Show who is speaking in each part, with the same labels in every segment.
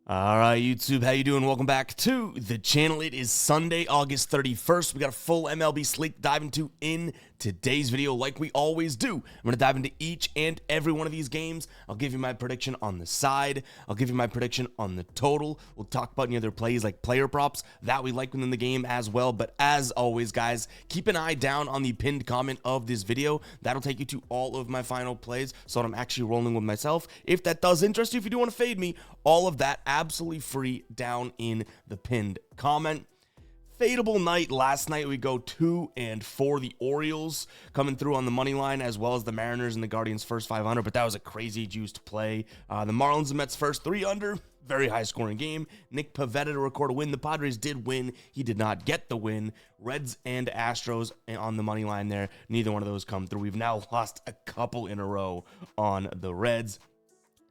Speaker 1: All right, YouTube, how you doing? Welcome back to the channel. It is Sunday, August 31st. We got a full MLB slate to dive into in today's video like we always do. I'm going to dive into each and every one of these games. I'll give you my prediction on the side. I'll give you my prediction on the total. We'll talk about any other plays like player props that we like within the game as well. But as always, guys, keep an eye down on the pinned comment of this video. That'll take you to all of my final plays, so I'm actually rolling with myself. If that does interest you, if you do want to fade me, all of that absolutely free down in the pinned comment. Fadeable night last night. We go 2-4. The Orioles coming through on the money line, as well as the Mariners and the Guardians first 500, but that was a crazy juiced play. The Marlins and Mets first 3 under. Very high scoring game. Nick Pivetta to record a win. The Padres did win. He did not get the win. Reds and Astros on the money line there. Neither one of those come through. We've now lost a couple in a row on the Reds.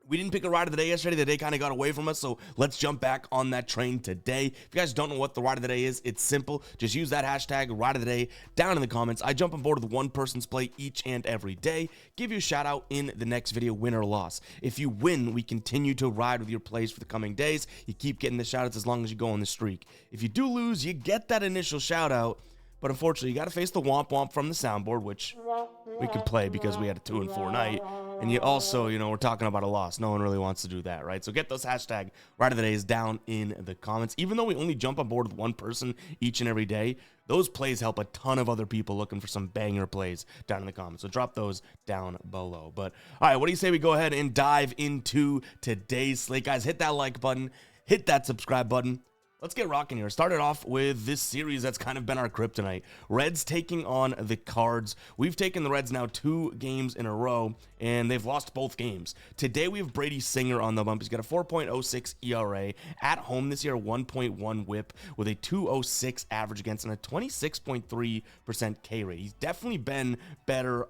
Speaker 1: We didn't pick a ride of the day yesterday. The day kind of got away from us, so let's jump back on that train today. If you guys don't know what the ride of the day is, it's simple. Just use that hashtag ride of the day down in the comments. I jump on board with one person's play each and every day. Give you a shout out in the next video, win or loss. If you win, we continue to ride with your plays for the coming days. You keep getting the shout outs as long as you go on the streak. If you do lose, you get that initial shout out. But unfortunately, you got to face the womp womp from the soundboard, which we could play because we had a 2-4 night. And you also, we're talking about a loss. No one really wants to do that, right? So get those hashtag right of the days down in the comments. Even though we only jump on board with one person each and every day, those plays help a ton of other people looking for some banger plays down in the comments. So drop those down below. But all right, what do you say we go ahead and dive into today's slate? Guys, hit that like button, hit that subscribe button. Let's get rocking here. Started off with this series that's kind of been our kryptonite. Reds taking on the Cards. We've taken the Reds now 2 games in a row, and they've lost both games. Today we have Brady Singer on the bump. He's got a 4.06 ERA. At home this year, 1.1 whip with a 2.06 average against and a 26.3% K rate. He's definitely been better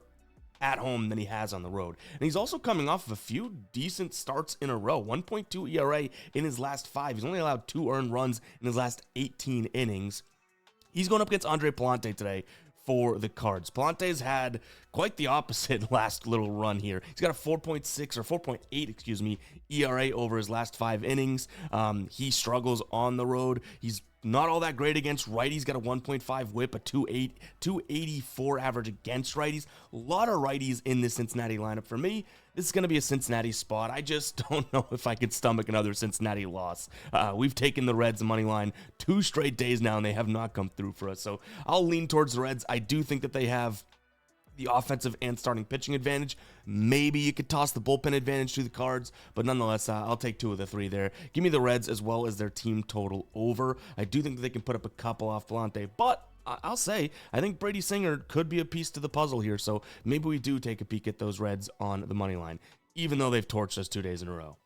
Speaker 1: at home than he has on the road. And he's also coming off of a few decent starts in a row. 1.2 ERA in his last 5. He's only allowed 2 earned runs in his last 18 innings. He's going up against Andre Palante today for the Cards. Palante's had quite the opposite last little run here. He's got a 4.6 or 4.8, ERA over his last 5 innings. He struggles on the road. He's not all that great against righties. Got a 1.5 whip, a 284 average against righties. A lot of righties in this Cincinnati lineup. For me, this is going to be a Cincinnati spot. I just don't know if I could stomach another Cincinnati loss. We've taken the Reds money line 2 straight days now, and they have not come through for us. So I'll lean towards the Reds. I do think that they have the offensive and starting pitching advantage. Maybe you could toss the bullpen advantage to the Cards, but nonetheless, I'll take 2 of the 3 there. Give me the Reds as well as their team total over. I do think that they can put up a couple off Palante, but I'll say, I think Brady Singer could be a piece to the puzzle here, so maybe we do take a peek at those Reds on the money line, even though they've torched us 2 days in a row.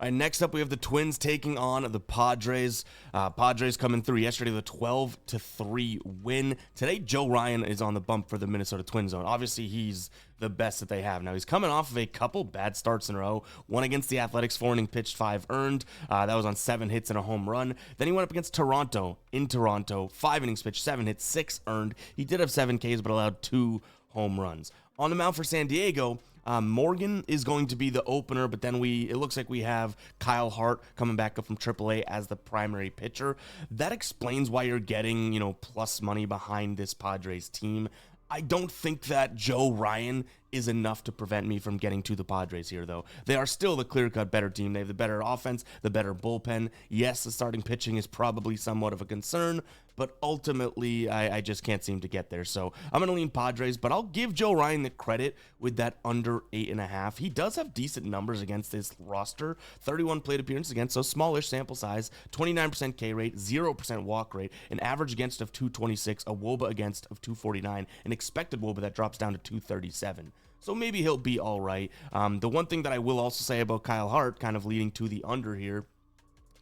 Speaker 1: All right, next up, we have the Twins taking on the Padres. Padres coming through yesterday with a 12-3 win. Today, Joe Ryan is on the bump for the Minnesota Twins zone. Obviously, he's the best that they have. Now, he's coming off of a couple bad starts in a row. One against the Athletics, 4 innings pitched, 5 earned. That was on 7 hits and a home run. Then he went up against Toronto in Toronto, 5 innings pitched, 7 hits, 6 earned. He did have 7 Ks, but allowed 2 home runs. On the mound for San Diego, Morgan is going to be the opener, but then it looks like we have Kyle Hart coming back up from AAA as the primary pitcher. That explains why you're getting, plus money behind this Padres team. I don't think that Joe Ryan is enough to prevent me from getting to the Padres here, though. They are still the clear-cut better team. They have the better offense, the better bullpen. Yes, the starting pitching is probably somewhat of a concern, but ultimately, I just can't seem to get there. So I'm going to lean Padres, but I'll give Joe Ryan the credit with that under 8.5. He does have decent numbers against this roster. 31 plate appearances against, so smallish sample size, 29% K rate, 0% walk rate, an average against of 226, a WOBA against of 249, an expected WOBA that drops down to 237. So maybe he'll be all right. The one thing that I will also say about Kyle Hart, kind of leading to the under here,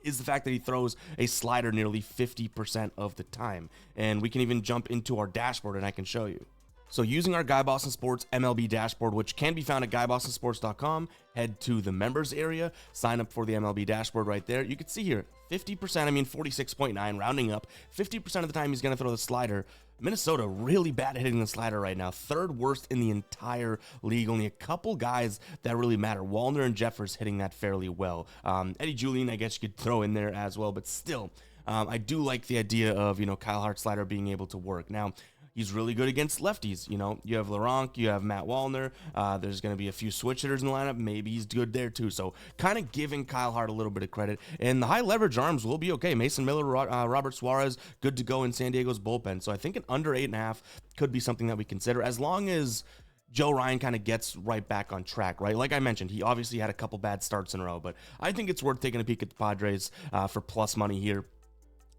Speaker 1: is the fact that he throws a slider nearly 50% of the time. And we can even jump into our dashboard and I can show you. So using our Guy Boston Sports MLB dashboard, which can be found at GuyBostonSports.com, head to the members area, sign up for the MLB dashboard right there. You can see here, 50%, 46.9, rounding up, 50% of the time he's going to throw the slider. Minnesota really bad at hitting the slider right now, third worst in the entire league. Only a couple guys that really matter. Wallner and Jeffers hitting that fairly well. Eddie Julian, I guess you could throw in there as well, but still, I do like the idea of, Kyle Hart's slider being able to work. Now, he's really good against lefties. You have Laurent, you have Matt Wallner. There's going to be a few switch hitters in the lineup. Maybe he's good there too. So kind of giving Kyle Hart a little bit of credit. And the high leverage arms will be okay. Mason Miller, Robert Suarez, good to go in San Diego's bullpen. So I think an under 8.5 could be something that we consider, as long as Joe Ryan kind of gets right back on track, right? Like I mentioned, he obviously had a couple bad starts in a row, but I think it's worth taking a peek at the Padres for plus money here.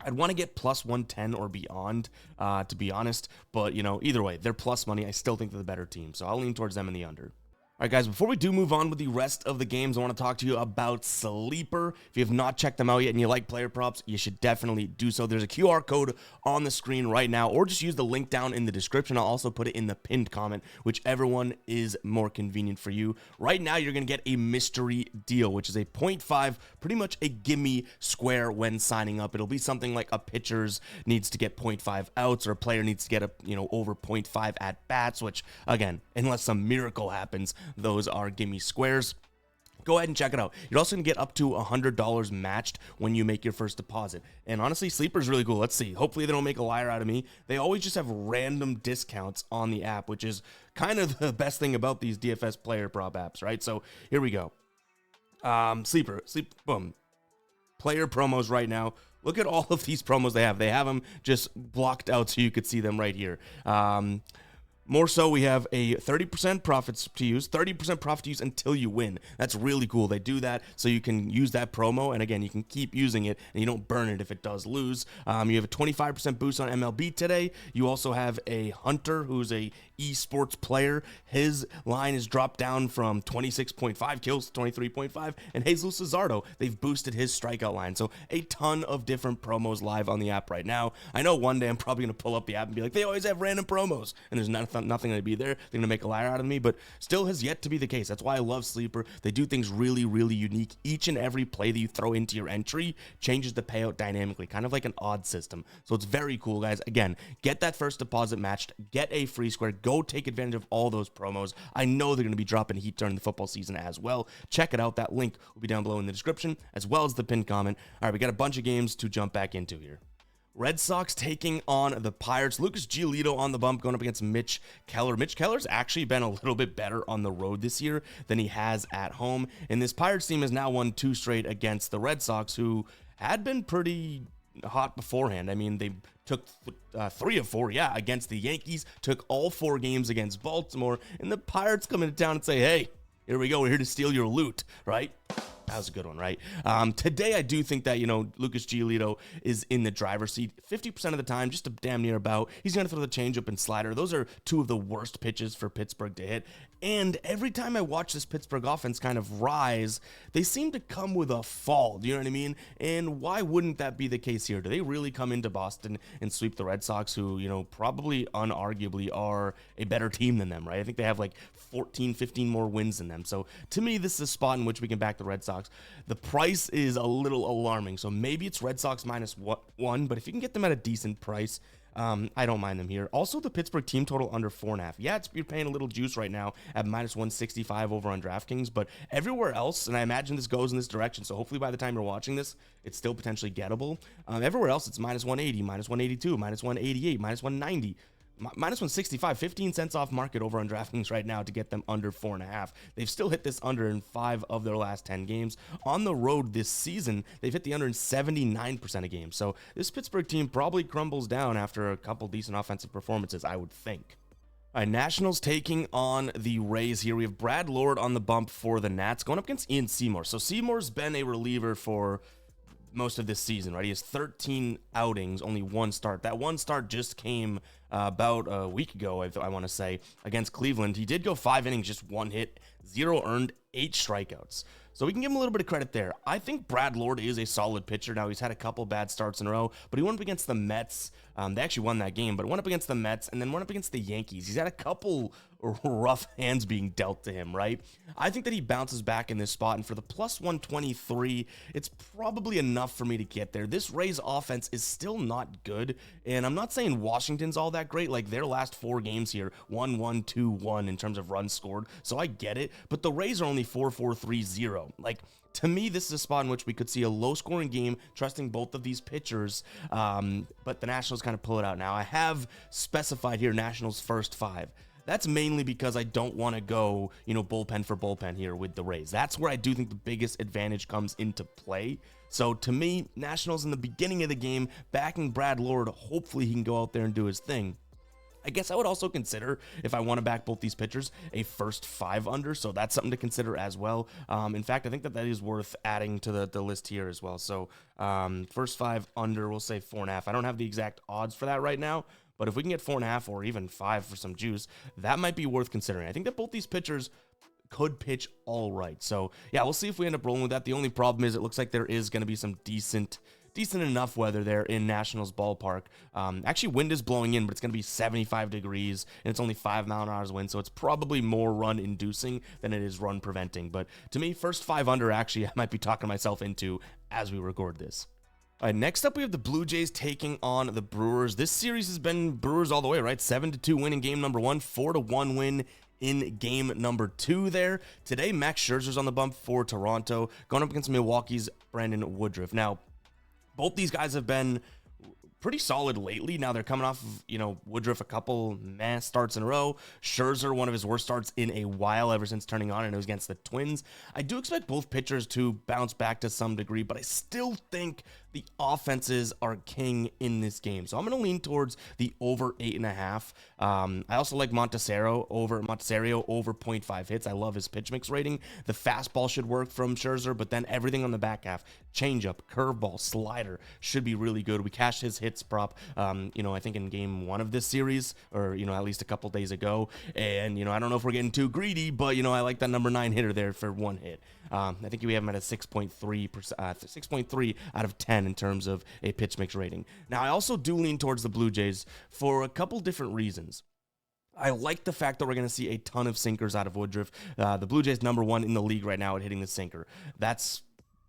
Speaker 1: I'd want to get plus 110 or beyond, to be honest. But, either way, they're plus money. I still think they're the better team. So I'll lean towards them in the under. All right, guys, before we do move on with the rest of the games, I want to talk to you about Sleeper. If you have not checked them out yet and you like player props, you should definitely do so. There's a QR code on the screen right now, or just use the link down in the description. I'll also put it in the pinned comment, whichever one is more convenient for you. Right now, you're going to get a mystery deal, which is a 0.5, pretty much a gimme square when signing up. It'll be something like a pitcher's needs to get 0.5 outs, or a player needs to get over 0.5 at bats, which, again, unless some miracle happens, those are gimme squares. Go ahead and check it out. You're also going to get up to $100 matched when you make your first deposit. And honestly, Sleeper's really cool. Let's see. Hopefully they don't make a liar out of me. They always just have random discounts on the app, which is kind of the best thing about these DFS player prop apps, right? So here we go. Sleeper, boom. Player promos right now. Look at all of these promos they have. They have them just blocked out so you could see them right here. More so, we have a 30% profits to use, 30% profit to use until you win. That's really cool. They do that so you can use that promo, and again, you can keep using it, and you don't burn it if it does lose. You have a 25% boost on MLB today. You also have a Hunter, who's a esports player. His line is dropped down from 26.5 kills to 23.5, and Jesus Luzardo, they've boosted his strikeout line. So a ton of different promos live on the app right now. I know one day I'm probably going to pull up the app and be like, they always have random promos, and there's nothing going to be there. They're going to make a liar out of me, but still has yet to be the case. That's why I love Sleeper. They do things really, really unique. Each and every play that you throw into your entry changes the payout dynamically, kind of like an odd system. So it's very cool, guys. Again, get that first deposit matched, get a free square, go take advantage of all those promos. I know they're going to be dropping heat during the football season as well. Check it out. That link will be down below in the description, as well as the pinned comment. All right, we got a bunch of games to jump back into here. Red Sox taking on the Pirates. Lucas Giolito on the bump going up against Mitch Keller. Mitch Keller's actually been a little bit better on the road this year than he has at home. And this Pirates team has now won 2 straight against the Red Sox, who had been pretty hot beforehand. I mean, they took 3 of 4, against the Yankees, took all 4 games against Baltimore, and the Pirates come into town and say, hey, here we go. We're here to steal your loot, right? That was a good one, right? Today, I do think that, Lucas Giolito is in the driver's seat 50% of the time, just a damn near about. He's going to throw the changeup and slider. Those are 2 of the worst pitches for Pittsburgh to hit. And every time I watch this Pittsburgh offense kind of rise, they seem to come with a fall. Do you know what I mean? And why wouldn't that be the case here? Do they really come into Boston and sweep the Red Sox, who, probably unarguably are a better team than them, right? I think they have like 14, 15 more wins than them. So to me, this is a spot in which we can back the Red Sox. The price is a little alarming, so maybe it's Red Sox -1, but if you can get them at a decent price, I don't mind them here. Also, the Pittsburgh team total under 4.5. Yeah, you're paying a little juice right now at -165 over on DraftKings, but everywhere else, and I imagine this goes in this direction, so hopefully by the time you're watching this, it's still potentially gettable. Everywhere else, it's -180, -182, -188, -190. -165, 15 cents off market over on DraftKings right now to get them under 4.5. They've still hit this under in 5 of their last 10 games. On the road this season, they've hit the under in 79% of games. So this Pittsburgh team probably crumbles down after a couple decent offensive performances, I would think. All right, Nationals taking on the Rays here. We have Brad Lord on the bump for the Nats going up against Ian Seymour. So Seymour's been a reliever for most of this season, right? He has 13 outings, only 1 start. That 1 start just came about a week ago, I want to say, against Cleveland. He did go 5 innings, just 1 hit. 0 earned, 8 strikeouts. So we can give him a little bit of credit there. I think Brad Lord is a solid pitcher. Now, he's had a couple bad starts in a row, but he went up against the Mets. They actually won that game, but went up against the Mets and then went up against the Yankees. He's had a couple rough hands being dealt to him, right? I think that he bounces back in this spot, and for the plus 123, it's probably enough for me to get there. This Rays offense is still not good, and I'm not saying Washington's all that great. Like, their last 4 games here, 1-1, 2-1 in terms of runs scored, so I get it, but the Rays are only 4-4-3-0. Like, to me, this is a spot in which we could see a low-scoring game, trusting both of these pitchers, but the Nationals kind of pull it out. Now, I have specified here Nationals first 5. That's mainly because I don't want to go, bullpen for bullpen here with the Rays. That's where I do think the biggest advantage comes into play. So, to me, Nationals in the beginning of the game, backing Brad Lord, hopefully he can go out there and do his thing. I guess I would also consider, if I want to back both these pitchers, a first 5 under, so that's something to consider as well. In fact, I think that is worth adding to the list here as well. So first 5 under, we'll say 4.5. I don't have the exact odds for that right now, but if we can get 4.5 or even 5 for some juice, that might be worth considering. I think that both these pitchers could pitch all right. So yeah, we'll see if we end up rolling with that. The only problem is it looks like there is going to be some decent enough weather there in Nationals ballpark. Actually, wind is blowing in, but it's going to be 75 degrees, and it's only 5 mile an hour wind, so it's probably more run inducing than it is run preventing. But to me, first 5 under, actually, I might be talking myself into as we record this. All right, next up, we have the Blue Jays taking on the Brewers. This series has been Brewers all the way, right? 7-2 win in game number 1, 4-1 win in game number 2 there. Today, Max Scherzer's on the bump for Toronto, going up against Milwaukee's Brandon Woodruff. Now, both these guys have been pretty solid lately. Now they're coming off of, Woodruff a couple starts in a row. Scherzer, one of his worst starts in a while ever since turning on, and it was against the Twins. I do expect both pitchers to bounce back to some degree, but I still think the offenses are king in this game. So I'm going to lean towards the over 8.5. I also like Montecero over 0.5 hits. I love his pitch mix rating. The fastball should work from Scherzer, but then everything on the back half, changeup, curveball, slider, should be really good. We cashed his hits prop, I think in game 1 of this series, or, at least a couple days ago. And, I don't know if we're getting too greedy, but, I like that number 9 hitter there for 1 hit. I think we have him at a 6.3 out of 10 in terms of a pitch mix rating. Now, I also do lean towards the Blue Jays for a couple different reasons. I like the fact that we're going to see a ton of sinkers out of Woodruff. The Blue Jays number 1 in the league right now at hitting the sinker. That's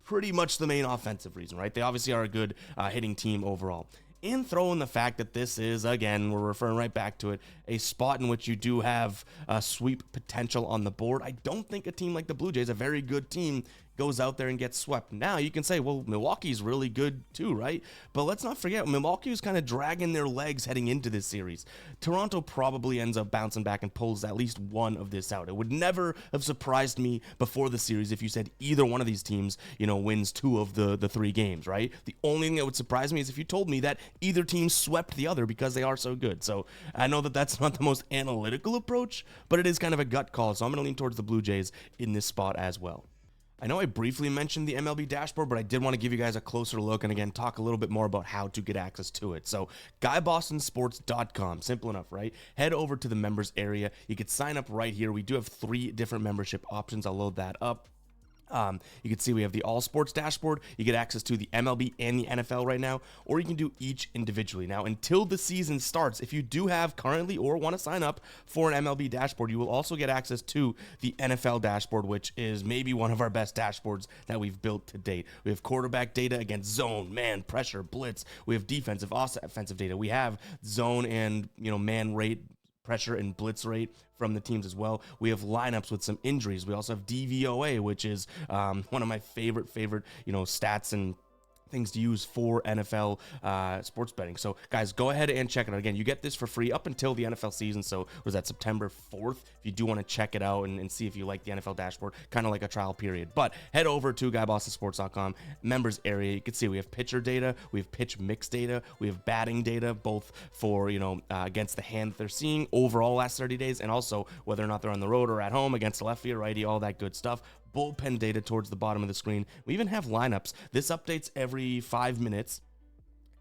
Speaker 1: pretty much the main offensive reason, right? They obviously are a good hitting team overall. And throw in the fact that this is, again, we're referring right back to it, a spot in which you do have sweep potential on the board. I don't think a team like the Blue Jays, a very good team, goes out there and gets swept. Now, you can say, well, Milwaukee's really good too, right? But let's not forget, Milwaukee was kind of dragging their legs heading into this series. Toronto probably ends up bouncing back and pulls at least one of this out. It would never have surprised me before the series if you said either one of these teams, wins 2 of the 3 games, right? The only thing that would surprise me is if you told me that either team swept the other because they are so good. So I know that that's not the most analytical approach, but it is kind of a gut call. So I'm going to lean towards the Blue Jays in this spot as well. I know I briefly mentioned the MLB dashboard, but I did want to give you guys a closer look and again talk a little bit more about how to get access to it. So GuyBostonSports.com, simple enough, right? Head over to the members area. You can sign up right here. We do have 3 different membership options. I'll load that up. You can see we have the all sports dashboard. You get access to the MLB and the NFL right now, or you can do each individually. Now, until the season starts, if you do have currently or want to sign up for an MLB dashboard, you will also get access to the NFL dashboard, which is maybe one of our best dashboards that we've built to date. We have quarterback data against zone, man, pressure, blitz. We have defensive, offensive data. We have zone and, man rate, pressure and blitz rate from the teams as well. We have lineups with some injuries. We also have DVOA, which is one of my favorite, stats and things to use for NFL sports betting. So guys, go ahead and check it out. Again, you get this for free up until the NFL season. So was that September 4th? If you do want to check it out and see if you like the NFL dashboard, kind of like a trial period. But head over to GuyBostonSports.com, members area. You can see we have pitcher data, we have pitch mix data, we have batting data, both for, against the hand that they're seeing overall last 30 days, and also whether or not they're on the road or at home against the lefty or righty, all that good stuff. Bullpen data towards the bottom of the screen. We even have lineups. This updates every 5 minutes.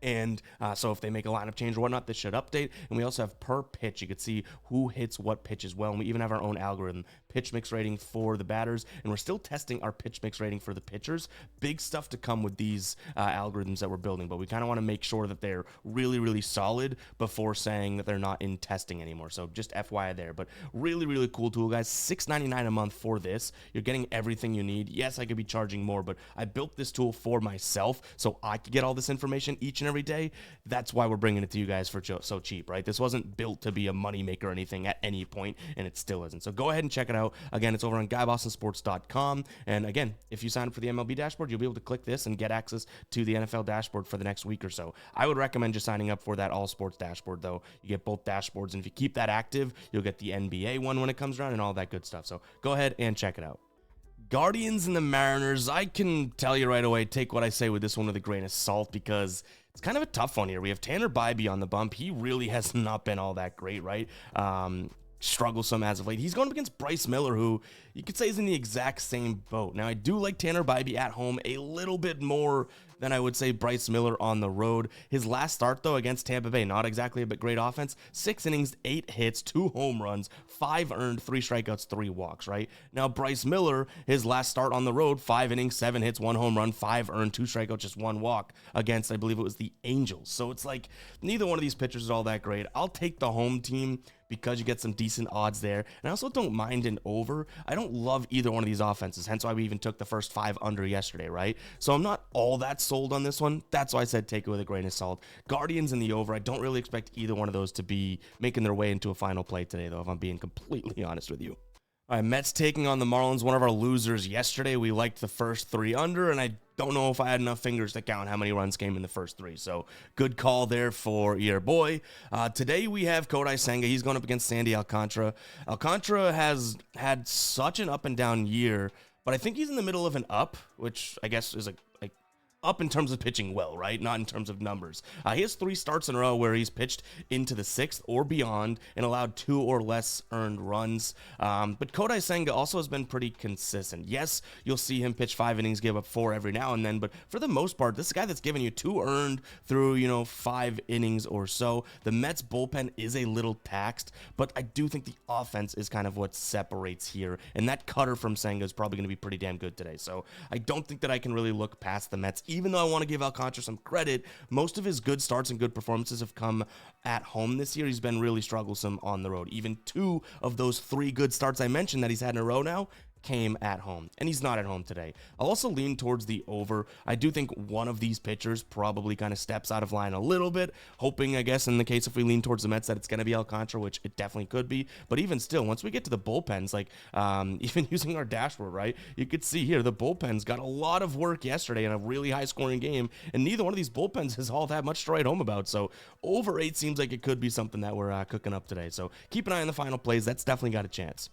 Speaker 1: And so if they make a lineup change or whatnot, this should update. And we also have per pitch. You can see who hits what pitch as well. And we even have our own algorithm. pitch mix rating for the batters, and we're still testing our pitch mix rating for the pitchers. Big stuff to come with these algorithms that we're building, but we kind of want to make sure that they're really, really solid before saying that they're not in testing anymore. So just FYI there, but really, really cool tool, guys. $6.99 a month for this. You're getting everything you need. Yes, I could be charging more, but I built this tool for myself so I could get all this information each and every day. That's why we're bringing it to you guys for so cheap, right? This wasn't built to be a money maker or anything at any point, and it still isn't. So go ahead and check it out. Again, it's over on GuyBostonSports.com. And again, if you sign up for the MLB dashboard, you'll be able to click this and get access to the NFL dashboard for the next week or so. I would recommend just signing up for that all sports dashboard, though. You get both dashboards, and if you keep that active, you'll get the NBA one when it comes around and all that good stuff. So go ahead and check it out. Guardians and the Mariners, I can tell you right away, take what I say with this one with a grain of salt, because it's kind of a tough one here. We have Tanner Bybee on the bump. He really has not been all that great, right? Strugglesome as of late. He's going up against Bryce Miller, who you could say is in the exact same boat. Now, I do like Tanner Bybee at home a little bit more than I would say Bryce Miller on the road. His last start, though, against Tampa Bay, not exactly a great offense. 6 innings, 8 hits, 2 home runs, 5 earned, 3 strikeouts, 3 walks, right? Now, Bryce Miller, his last start on the road, 5 innings, 7 hits, 1 home run, 5 earned, 2 strikeouts, just 1 walk against, I believe it was the Angels. So it's like neither one of these pitchers is all that great. I'll take the home team because you get some decent odds there. And I also don't mind an over. I don't love either one of these offenses, hence why we even took the first 5 under yesterday, right? So I'm not all that sold on this one. That's why I said take it with a grain of salt. Guardians and the over, I don't really expect either one of those to be making their way into a final play today, though, if I'm being completely honest with you. All right, Mets taking on the Marlins, one of our losers yesterday. We liked the first 3 under, and I don't know if I had enough fingers to count how many runs came in the first 3. So good call there for your boy. Today we have Kodai Senga. He's going up against Sandy Alcantara. Alcantara has had such an up and down year, but I think he's in the middle of an up, which I guess is like up in terms of pitching well, right? Not in terms of numbers. He has 3 starts in a row where he's pitched into the 6th or beyond and allowed 2 or less earned runs. But Kodai Senga also has been pretty consistent. Yes, you'll see him pitch 5 innings, give up 4 every now and then, but for the most part, this is a guy that's giving you 2 earned through, 5 innings or so. The Mets bullpen is a little taxed, but I do think the offense is kind of what separates here, and that cutter from Senga is probably going to be pretty damn good today. So I don't think that I can really look past the Mets. Even though I want to give Alcantara some credit, most of his good starts and good performances have come at home this year. He's been really strugglesome on the road. Even 2 of those 3 good starts I mentioned that he's had in a row now came at home, and he's not at home today. I'll also lean towards the over. I do think one of these pitchers probably kind of steps out of line a little bit, hoping, I guess, in the case if we lean towards the Mets, that it's going to be Alcantara, which it definitely could be. But even still, once we get to the bullpens, like even using our dashboard, right, you could see here the bullpens got a lot of work yesterday in a really high-scoring game, and neither one of these bullpens is all that much to write home about. So over 8 seems like it could be something that we're cooking up today. So keep an eye on the final plays. That's definitely got a chance.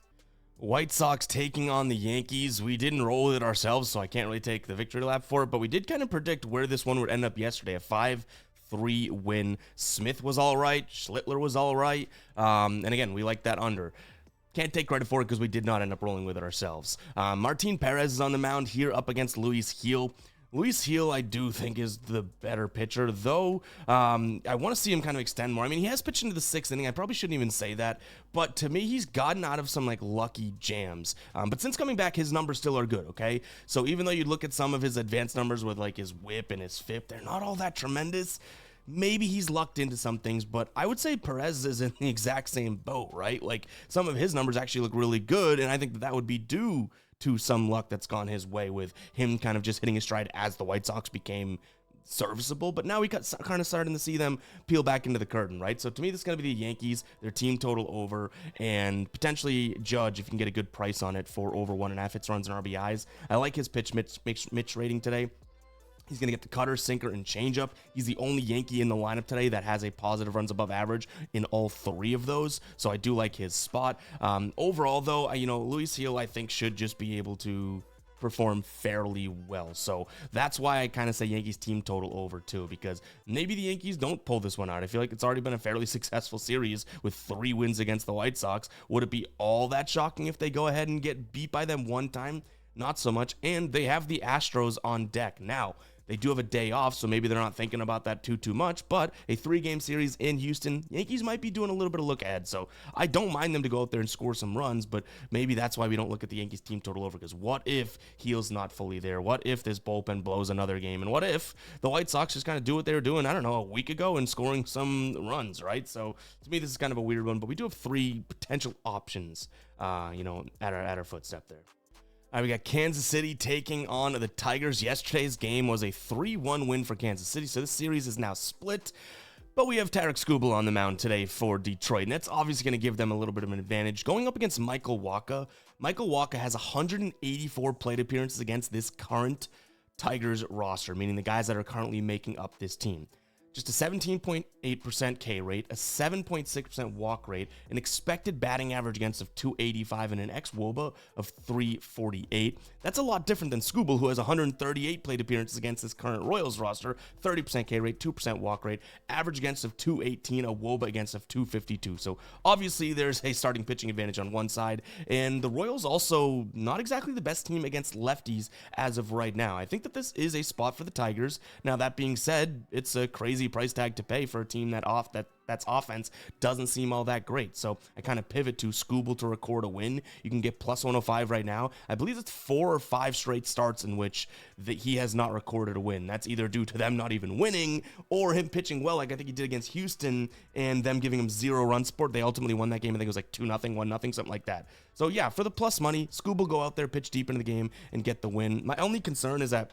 Speaker 1: White Sox taking on the Yankees. We didn't roll with it ourselves, so I can't really take the victory lap for it, but we did kind of predict where this one would end up yesterday, a 5-3 win. Smith was all right. Schlittler was all right. And again, we like that under. Can't take credit for it because we did not end up rolling with it ourselves. Martin Perez is on the mound here up against Luis Gil. Luis Gil, I do think, is the better pitcher, though I want to see him kind of extend more. I mean, he has pitched into the 6th inning. I probably shouldn't even say that, but to me, he's gotten out of some, lucky jams. But since coming back, his numbers still are good, okay? So even though you look at some of his advanced numbers with, his whip and his FIP, they're not all that tremendous. Maybe he's lucked into some things, but I would say Perez is in the exact same boat, right? Some of his numbers actually look really good, and I think that would be due to some luck that's gone his way with him kind of just hitting his stride as the White Sox became serviceable. But now we got kind of starting to see them peel back into the curtain, right? So to me, this is going to be the Yankees, their team total over, and potentially Judge if you can get a good price on it for over 1.5 hits, runs, and RBIs. I like his pitch Mitch rating today. He's going to get the cutter, sinker, and changeup. He's the only Yankee in the lineup today that has a positive runs above average in all 3 of those. So I do like his spot. Overall, though, Luis Gil, I think, should just be able to perform fairly well. So that's why I kind of say Yankees team total over too, because maybe the Yankees don't pull this one out. I feel like it's already been a fairly successful series with 3 wins against the White Sox. Would it be all that shocking if they go ahead and get beat by them one time? Not so much. And they have the Astros on deck. Now, They do have a day off, so maybe they're not thinking about that too much, but a 3-game series in Houston, Yankees might be doing a little bit of look ahead, so I don't mind them to go out there and score some runs, but maybe that's why we don't look at the Yankees team total over, because what if Heal's not fully there? What if this bullpen blows another game? And what if the White Sox just kind of do what they were doing, I don't know, a week ago and scoring some runs, right? So to me, this is kind of a weird one, but we do have 3 potential options, at our footstep there. All right, we got Kansas City taking on the Tigers. Yesterday's game was a 3-1 win for Kansas City, so this series is now split. But we have Tarek Skubal on the mound today for Detroit, and that's obviously going to give them a little bit of an advantage. Going up against Michael Wacha. Michael Wacha has 184 plate appearances against this current Tigers roster, meaning the guys that are currently making up this team. Just a 17.8% K rate, a 7.6% walk rate, an expected batting average against of 285, and an xWOBA of 348. That's a lot different than Skubal, who has 138 plate appearances against this current Royals roster, 30% K rate, 2% walk rate, average against of 218, a WOBA against of 252. So obviously there's a starting pitching advantage on one side, and the Royals also not exactly the best team against lefties as of right now. I think that this is a spot for the Tigers. Now, that being said, it's a crazy price tag to pay for a team that's offense doesn't seem all that great. So I kind of pivot to Skubal to record a win. You can get plus 105 right now. I believe it's 4 or 5 straight starts in which he has not recorded a win. That's either due to them not even winning or him pitching well, like I think he did against Houston, and them giving him 0 run support. They ultimately won that game. I think it was like 2-0, 1-0, something like that. So yeah, for the plus money, Skubal go out there, pitch deep into the game, and get the win. My only concern is that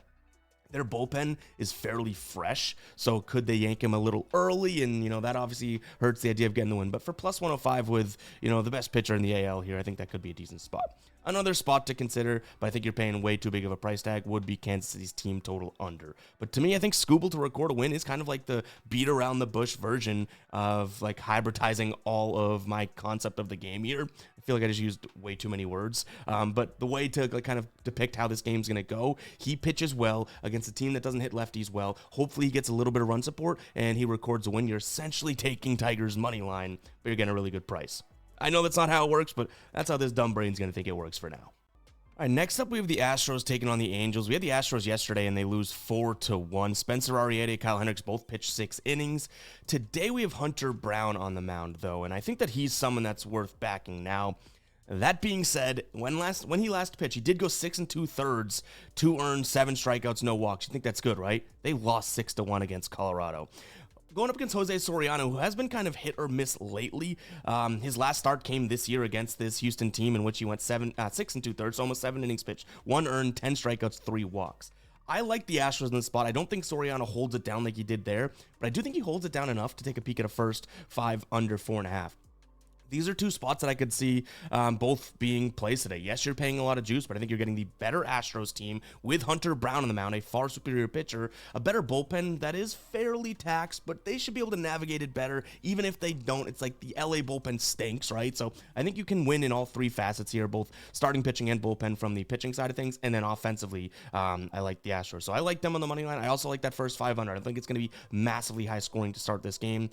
Speaker 1: their bullpen is fairly fresh, so could they yank him a little early? And, that obviously hurts the idea of getting the win. But for plus 105 with, the best pitcher in the AL here, I think that could be a decent spot. Another spot to consider, but I think you're paying way too big of a price tag, would be Kansas City's team total under. But to me, I think Skubal to record a win is kind of like the beat around the bush version of like hybridizing all of my concept of the game here. I feel like I just used way too many words. But the way to kind of depict how this game's going to go, he pitches well against a team that doesn't hit lefties well. Hopefully he gets a little bit of run support and he records a win. You're essentially taking Tigers money line, but you're getting a really good price. I know that's not how it works, but that's how this dumb brain's going to think it works for now. All right, next up, we have the Astros taking on the Angels. We had the Astros yesterday, and they lose 4-1. Spencer Arrieta, Kyle Hendricks both pitched 6 innings. Today, we have Hunter Brown on the mound, though, and I think that he's someone that's worth backing now. That being said, when he last pitched, he did go 6 2/3, 2 earned, 7 strikeouts, no walks. You think that's good, right? They lost 6-1 against Colorado. Going up against Jose Soriano, who has been kind of hit or miss lately. His last start came this year against this Houston team, in which he went 6 2/3, so almost 7 innings pitched, 1 earned, 10 strikeouts, 3 walks. I like the Astros in this spot. I don't think Soriano holds it down like he did there, but I do think he holds it down enough to take a peek at a first 5 under 4.5. These are 2 spots that I could see both being plays today. Yes, you're paying a lot of juice, but I think you're getting the better Astros team with Hunter Brown on the mound, a far superior pitcher, a better bullpen that is fairly taxed, but they should be able to navigate it better. Even if they don't, it's like the LA bullpen stinks, right? So I think you can win in all 3 facets here, both starting pitching and bullpen from the pitching side of things, and then offensively, I like the Astros. So I like them on the money line. I also like that first 500. I think it's going to be massively high scoring to start this game.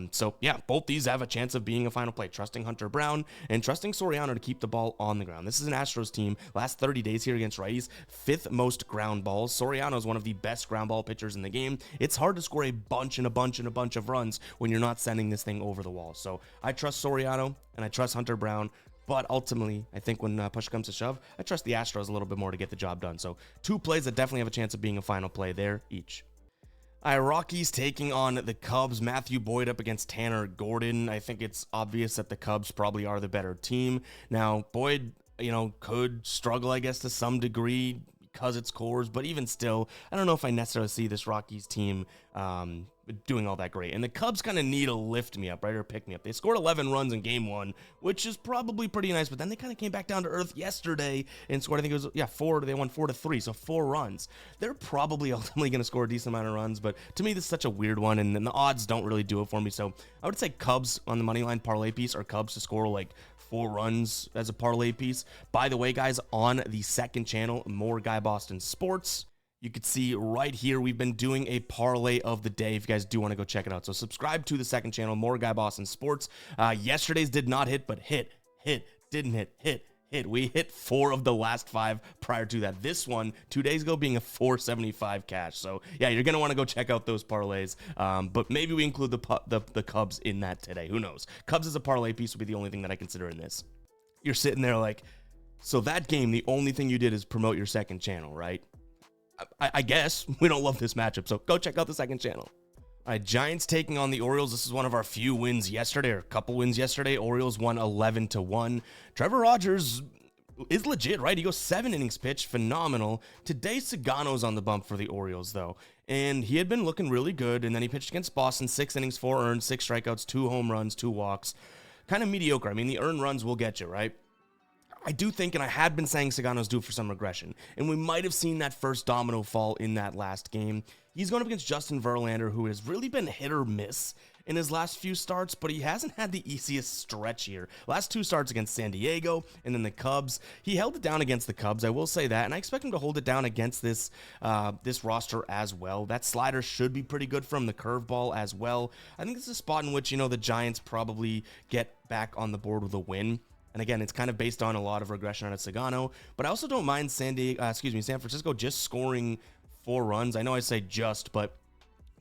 Speaker 1: So yeah, both these have a chance of being a final play. Trusting Hunter Brown and trusting Soriano to keep the ball on the ground. This is an Astros team, last 30 days here against righties, 5th most ground balls. Soriano is one of the best ground ball pitchers in the game. It's hard to score a bunch of runs when you're not sending this thing over the wall. So I trust Soriano and I trust Hunter Brown. But ultimately, I think when push comes to shove, I trust the Astros a little bit more to get the job done. So 2 plays that definitely have a chance of being a final play there each. Rockies taking on the Cubs. Matthew Boyd up against Tanner Gordon. I think it's obvious that the Cubs probably are the better team. Now, Boyd, could struggle, I guess, to some degree because it's Coors, but even still, I don't know if I necessarily see this Rockies team doing all that great. And the Cubs kind of need a lift me up, right, or pick me up. They scored 11 runs in game 1, which is probably pretty nice, but then they kind of came back down to earth yesterday and scored, I think it was, 4, they won 4-3, so 4 runs. They're probably ultimately going to score a decent amount of runs, but to me, this is such a weird one, and the odds don't really do it for me, so I would say Cubs on the money line parlay piece, or Cubs to score like 4 runs as a parlay piece. By the way, guys, on the second channel, More Guy Boston Sports, you can see right here, we've been doing a parlay of the day if you guys do want to go check it out. So subscribe to the second channel, More Guy Boston Sports. Yesterday's did not hit, but hit, didn't hit, hit. We hit 4 of the last 5 prior to that. This one, 2 days ago, being a 475 cash. So, yeah, you're going to want to go check out those parlays. But maybe we include the Cubs in that today. Who knows? Cubs as a parlay piece would be the only thing that I consider in this. You're sitting there like, so that game, the only thing you did is promote your second channel, right? I guess. We don't love this matchup, so go check out the second channel. All right, Giants taking on the Orioles. This is one of our few wins yesterday, or a couple wins yesterday. Orioles won 11-1. Trevor Rogers is legit, right? He goes 7 innings pitched, phenomenal. Today, Sagano's on the bump for the Orioles, though. And he had been looking really good, and then he pitched against Boston, 6 innings, 4 earned, 6 strikeouts, 2 home runs, 2 walks. Kind of mediocre. I mean, the earned runs will get you, right? I do think, and I had been saying Sagano's due for some regression, and we might have seen that first domino fall in that last game. He's going up against Justin Verlander, who has really been hit or miss in his last few starts, but he hasn't had the easiest stretch here. Last 2 starts against San Diego and then the Cubs. He held it down against the Cubs, I will say that, and I expect him to hold it down against this roster as well. That slider should be pretty good from the curveball as well. I think it's a spot in which, the Giants probably get back on the board with a win. And again, it's kind of based on a lot of regression out of Sagano, but I also don't mind San Francisco just scoring 4 runs. I know I say just, but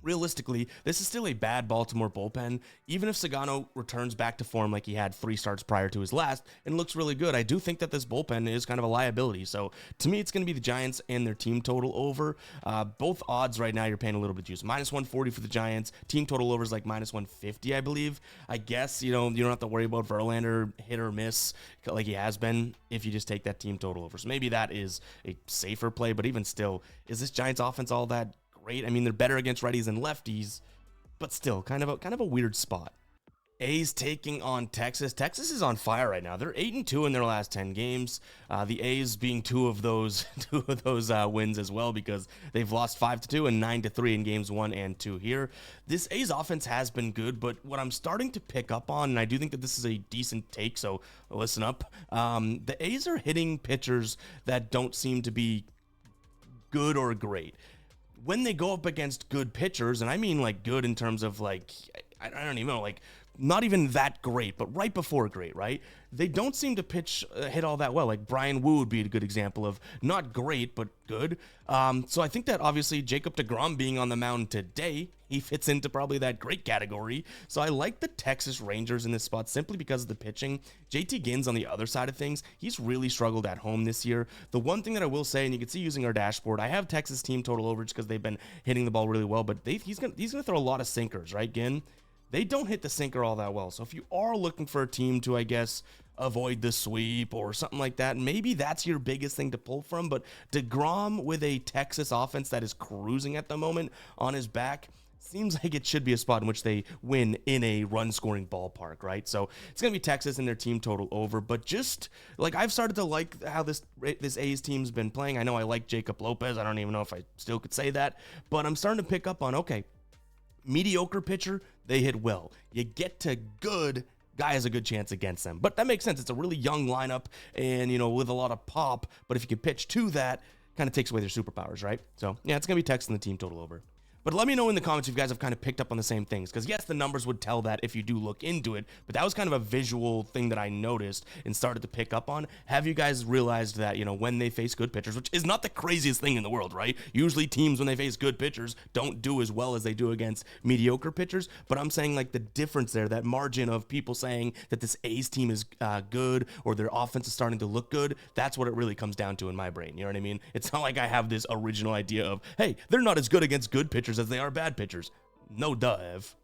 Speaker 1: realistically, this is still a bad Baltimore bullpen. Even if Sagano returns back to form like he had 3 starts prior to his last and looks really good, I do think that this bullpen is kind of a liability. So to me, it's going to be the Giants and their team total over. Both odds right now, you're paying a little bit of juice. -140 for the Giants. Team total over is like -150, I believe. I guess, you don't have to worry about Verlander hit or miss like he has been if you just take that team total over. So maybe that is a safer play, but even still, is this Giants offense all that great? I mean, they're better against righties and lefties, but still kind of a weird spot. A's taking on Texas. Texas is on fire right now. They're 8-2 in their last 10 games. The A's being two of those wins as well, because they've lost 5-2 and 9-3 in games 1 and 2 here. This A's offense has been good, but what I'm starting to pick up on, and I do think that this is a decent take, so listen up. The A's are hitting pitchers that don't seem to be good or great. When they go up against good pitchers, and I mean like good in terms of like, I don't even know, like not even that great, but right before great, right? They don't seem to hit all that well. Like Brian Wu would be a good example of not great, but good. So I think that obviously Jacob deGrom being on the mound today, he fits into probably that great category. So I like the Texas Rangers in this spot simply because of the pitching. JT Gins on the other side of things, he's really struggled at home this year. The one thing that I will say, and you can see using our dashboard, I have Texas team total over just because they've been hitting the ball really well, but he's gonna throw a lot of sinkers, right, Ginn? They don't hit the sinker all that well. So if you are looking for a team to, I guess, avoid the sweep or something like that, maybe that's your biggest thing to pull from. But DeGrom with a Texas offense that is cruising at the moment on his back seems like it should be a spot in which they win in a run-scoring ballpark, right? So it's going to be Texas and their team total over. But just, like, I've started to like how this A's team's been playing. I know I like Jacob Lopez. I don't even know if I still could say that. But I'm starting to pick up on, okay, mediocre pitcher, they hit well. You get to good, guy has a good chance against them. But that makes sense. It's a really young lineup and, with a lot of pop. But if you can pitch to that, kind of takes away their superpowers, right? So, yeah, it's going to be Texas and the team total over. But let me know in the comments if you guys have kind of picked up on the same things. Because, yes, the numbers would tell that if you do look into it. But that was kind of a visual thing that I noticed and started to pick up on. Have you guys realized that, when they face good pitchers, which is not the craziest thing in the world, right? Usually teams, when they face good pitchers, don't do as well as they do against mediocre pitchers. But I'm saying, like, the difference there, that margin of people saying that this A's team is good or their offense is starting to look good, that's what it really comes down to in my brain. You know what I mean? It's not like I have this original idea of, hey, they're not as good against good pitchers as they are bad pitchers. No duh, Ev.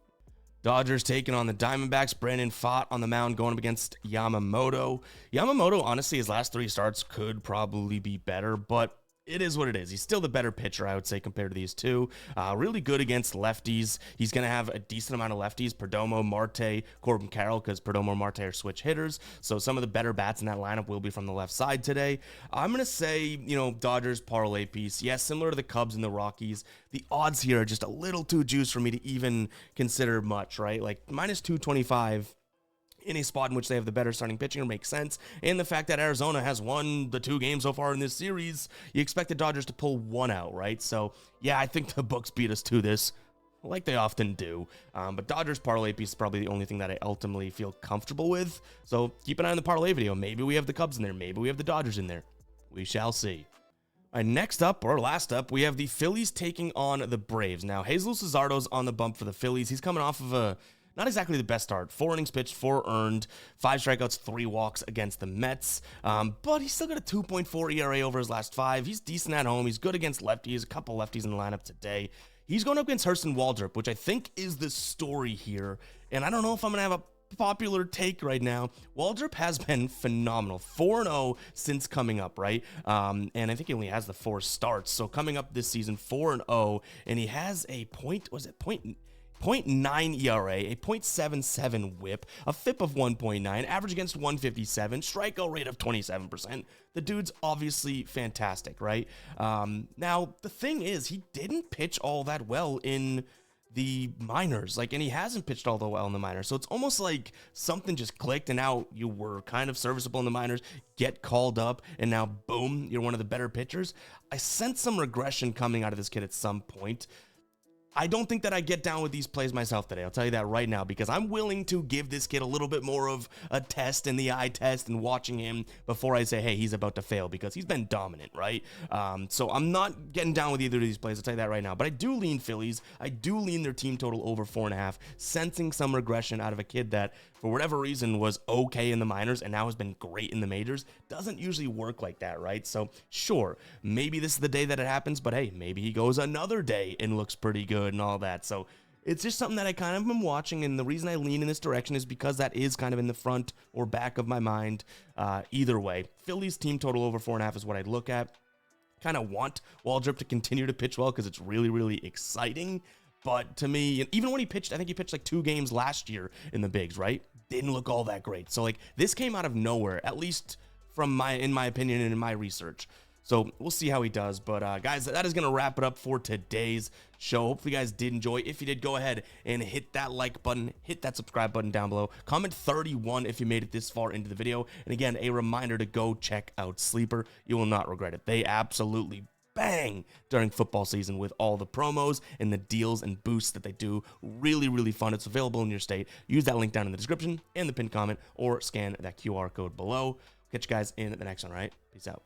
Speaker 1: Dodgers taking on the Diamondbacks. Brandon Pfaadt on the mound going up against Yamamoto. Yamamoto, honestly, his last 3 starts could probably be better, but it is what it is. He's still the better pitcher, I would say, compared to these two. Really good against lefties. He's going to have a decent amount of lefties. Perdomo, Marte, Corbin Carroll, because Perdomo and Marte are switch hitters. So some of the better bats in that lineup will be from the left side today. I'm going to say, Dodgers parlay piece. Yes, similar to the Cubs and the Rockies. The odds here are just a little too juiced for me to even consider much, right? Like -225. In a spot in which they have the better starting pitching makes sense. And the fact that Arizona has won the 2 games so far in this series, you expect the Dodgers to pull 1 out, right? So, yeah, I think the books beat us to this like they often do. But Dodgers parlay piece is probably the only thing that I ultimately feel comfortable with. So keep an eye on the parlay video. Maybe we have the Cubs in there. Maybe we have the Dodgers in there. We shall see. All right, next up, or last up, we have the Phillies taking on the Braves. Now, Jesus Luzardo's on the bump for the Phillies. He's coming off of not exactly the best start. 4 innings pitched, 4 earned, 5 strikeouts, 3 walks against the Mets. But he's still got a 2.4 ERA over his last 5. He's decent at home. He's good against lefties. A couple lefties in the lineup today. He's going up against Hurston Waldrop, which I think is the story here. And I don't know if I'm going to have a popular take right now. Waldrop has been phenomenal. 4-0 since coming up, right? And I think he only has the 4 starts. So coming up this season, 4-0, and he has a .9 ERA, a .77 whip, a FIP of 1.9, average against 157, strikeout rate of 27%. The dude's obviously fantastic, right? Now, the thing is, he didn't pitch all that well in the minors, and he hasn't pitched all that well in the minors. So it's almost like something just clicked, and now you were kind of serviceable in the minors, get called up, and now boom, you're one of the better pitchers. I sense some regression coming out of this kid at some point. I don't think that I get down with these plays myself today. I'll tell you that right now, because I'm willing to give this kid a little bit more of a test in the eye test and watching him before I say, hey, he's about to fail, because he's been dominant, right? So I'm not getting down with either of these plays. I'll tell you that right now. But I do lean Phillies. I do lean their team total over 4.5, sensing some regression out of a kid that, for whatever reason, was okay in the minors and now has been great in the majors. Doesn't usually work like that, right? So sure, maybe this is the day that it happens, but hey, maybe he goes another day and looks pretty good and all that. So it's just something that I kind of been watching, and the reason I lean in this direction is because that is kind of in the front or back of my mind. Either way, Phillies team total over 4.5 is what I'd look at. Kind of want Waldrop to continue to pitch well because it's really, really exciting. But to me, even when he pitched, I think he pitched like 2 games last year in the bigs, right? Didn't look all that great. So this came out of nowhere, at least in my opinion and in my research. So we'll see how he does. But guys, that is going to wrap it up for today's show. Hopefully you guys did enjoy. If you did, go ahead and hit that like button, hit that subscribe button down below. Comment 31 if you made it this far into the video. And again, a reminder to go check out Sleeper. You will not regret it. They absolutely bang during football season with all the promos and the deals and boosts that they do. Really, really fun. It's available in your state. Use that link down in the description and the pinned comment, or scan that QR code below. Catch you guys in the next one, all right? Peace out.